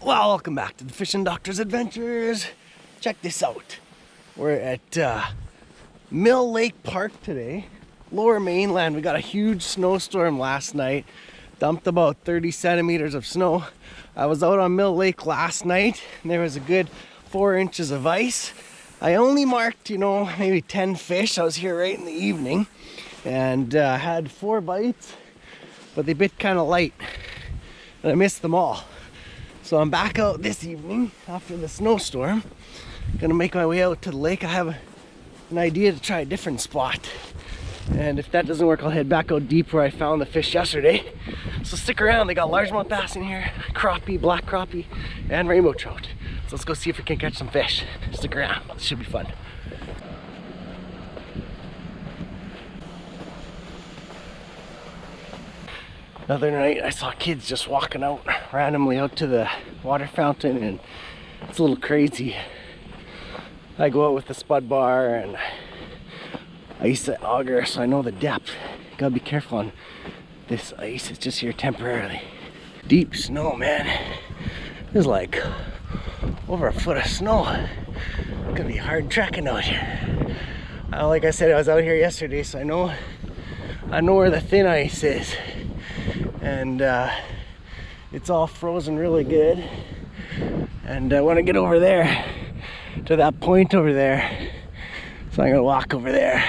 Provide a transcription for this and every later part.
Well, welcome back to the Fishing Doctor's Adventures. Check this out. We're at Mill Lake Park today, Lower Mainland. We got a huge snowstorm last night, dumped about 30 centimeters of snow. I was out on Mill Lake last night and there was a good 4 inches of ice. I only marked, maybe 10 fish. I was here right in the evening and had 4 bites, but they bit kind of light and I missed them all. So I'm back out this evening after the snowstorm. Gonna make my way out to the lake. I have an idea to try a different spot. And if that doesn't work, I'll head back out deep where I found the fish yesterday. So stick around, they got largemouth bass in here, crappie, black crappie, and rainbow trout. So let's go see if we can catch some fish. Stick around, this should be fun. The other night I saw kids just walking out randomly out to the water fountain, and it's a little crazy. I go out with the spud bar and I used to auger, so I know the depth. Gotta be careful on this ice, it's just here temporarily. Deep snow, man. There's like over 1 foot of snow. It's gonna be hard trekking out here. Like I said, I was out here yesterday, so I know where the thin ice is. And it's all frozen really good, and I want to get over there to that point over there, so I'm gonna walk over there,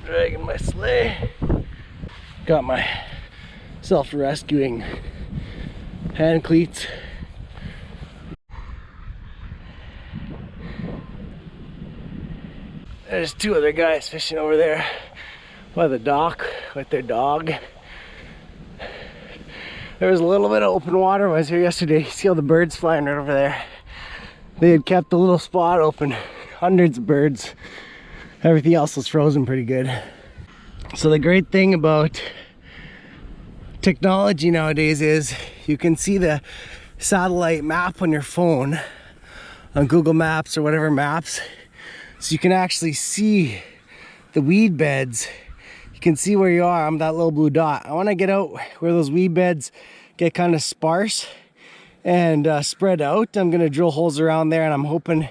dragging my sleigh. Got my self-rescuing hand cleats. There's 2 other guys fishing over there by the dock with their dog. There was a little bit of open water when I was here yesterday. You see all the birds flying right over there. They had kept a little spot open, hundreds of birds. Everything else was frozen pretty good. So the great thing about technology nowadays is you can see the satellite map on your phone, on Google Maps or whatever maps. So you can actually see the weed beds. You can see where you are. I'm that little blue dot. I want to get out where those weed beds get kind of sparse and spread out. I'm going to drill holes around there, and I'm hoping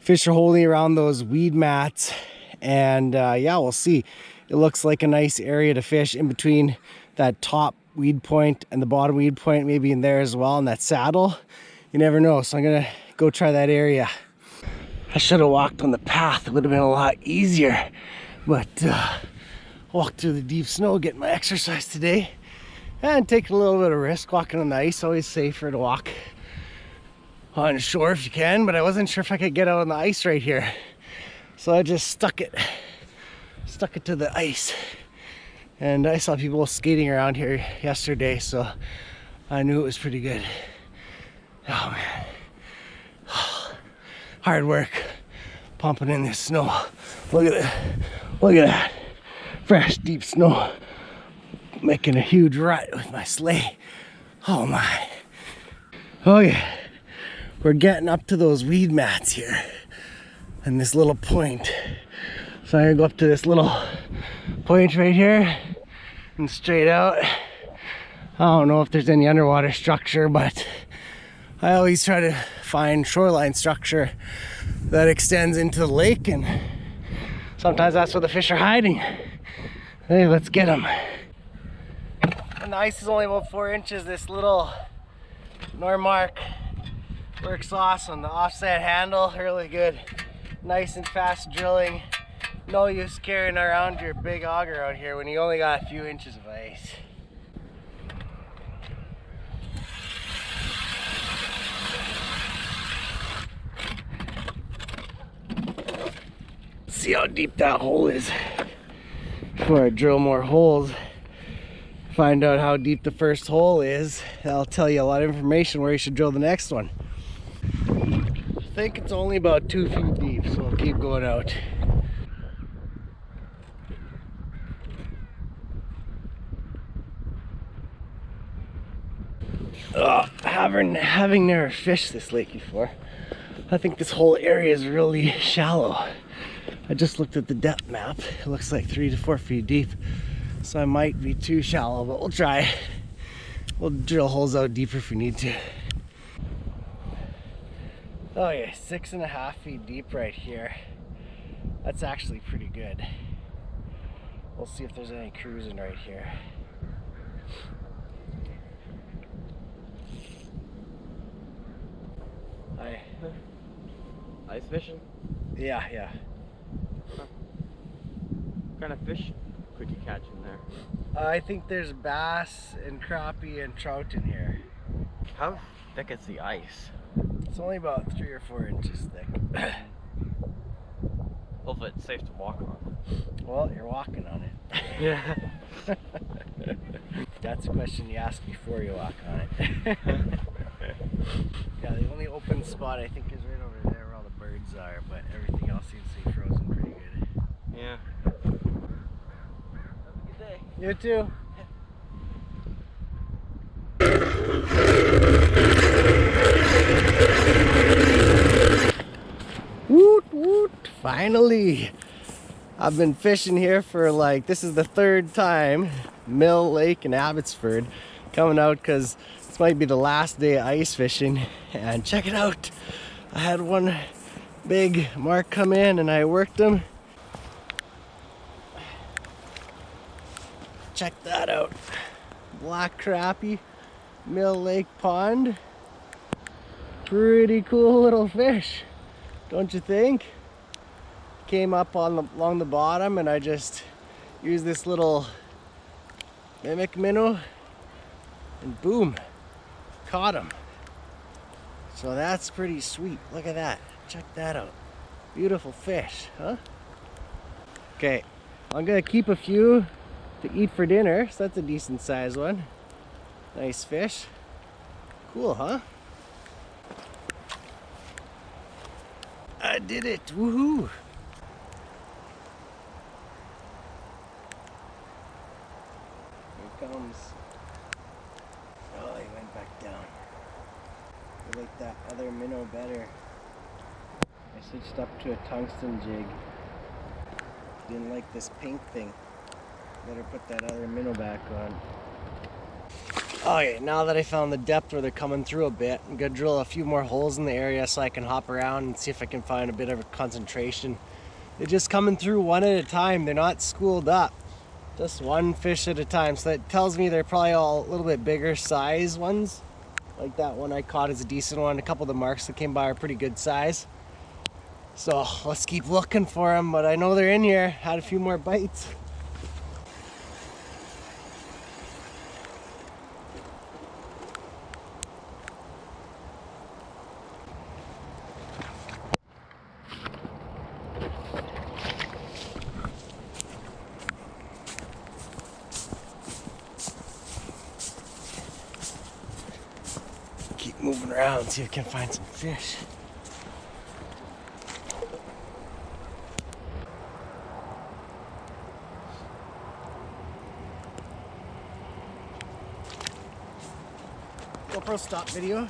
fish are holding around those weed mats. And yeah, we'll see. It looks like a nice area to fish in between that top weed point and the bottom weed point, maybe in there as well, in that saddle. You never know. So I'm going to go try that area. I should have walked on the path. It would have been a lot easier. But walked through the deep snow, getting my exercise today, and taking a little bit of risk walking on the ice. Always safer to walk on shore if you can, but I wasn't sure if I could get out on the ice right here, so I just stuck it to the ice. And I saw people skating around here yesterday, so I knew it was pretty good. Oh man, hard work pumping in this snow. Look at that fresh deep snow, making a huge rut with my sleigh. Oh my. Oh yeah, we're getting up to those weed mats here and this little point. So I'm gonna go up to this little point right here and straight out. I don't know if there's any underwater structure, but I always try to find shoreline structure that extends into the lake, and sometimes that's where the fish are hiding. Hey, let's get them. And the ice is only about 4 inches. This little Normark works awesome. The offset handle, really good. Nice and fast drilling. No use carrying around your big auger out here when you only got a few inches of ice. See how deep that hole is before I drill more holes. Find out how deep the first hole is. That'll tell you a lot of information where you should drill the next one. I think it's only about 2 feet deep, so I'll keep going out. Having never fished this lake before, I think this whole area is really shallow. I just looked at the depth map. It looks like 3 to 4 feet deep. So I might be too shallow, but we'll try. We'll drill holes out deeper if we need to. Oh yeah, 6.5 feet deep right here. That's actually pretty good. We'll see if there's any cruising right here. Hi. Ice fishing? Yeah. What kind of fish could you catch in there? I think there's bass and crappie and trout in here. How thick is the ice? It's only about 3 or 4 inches thick. Hopefully it's safe to walk on. Well, you're walking on it. Yeah. That's a question you ask before you walk on it. Yeah, the only open spot I think is right over there where all the birds are, but everything else seems to be frozen pretty good. Yeah. Have a good day. You too. Woot woot! Finally! I've been fishing here for like, this is the 3rd time, Mill Lake in Abbotsford, coming out because this might be the last day of ice fishing. And check it out! I had one big mark come in and I worked him. Check that out. Black Crappie, Mill Lake Pond. Pretty cool little fish, don't you think? Came up along the bottom and I just used this little mimic minnow and boom, caught him. So that's pretty sweet. Look at that. Check that out. Beautiful fish, huh? Okay, I'm gonna keep a few to eat for dinner. So that's a decent sized one. Nice fish. Cool, huh? I did it. Woohoo! Here comes. Oh, he went back down. I like that other minnow better. I switched up to a tungsten jig. Didn't like this pink thing. Better put that other minnow back on. Okay, now that I found the depth where they're coming through a bit, I'm gonna drill a few more holes in the area so I can hop around and see if I can find a bit of a concentration. They're just coming through one at a time. They're not schooled up. Just one fish at a time. So that tells me they're probably all a little bit bigger size ones. Like that one I caught is a decent one. A couple of the marks that came by are pretty good size. So let's keep looking for them, but I know they're in here. Had a few more bites. Keep moving around, see if I can find some fish. GoPro stop video.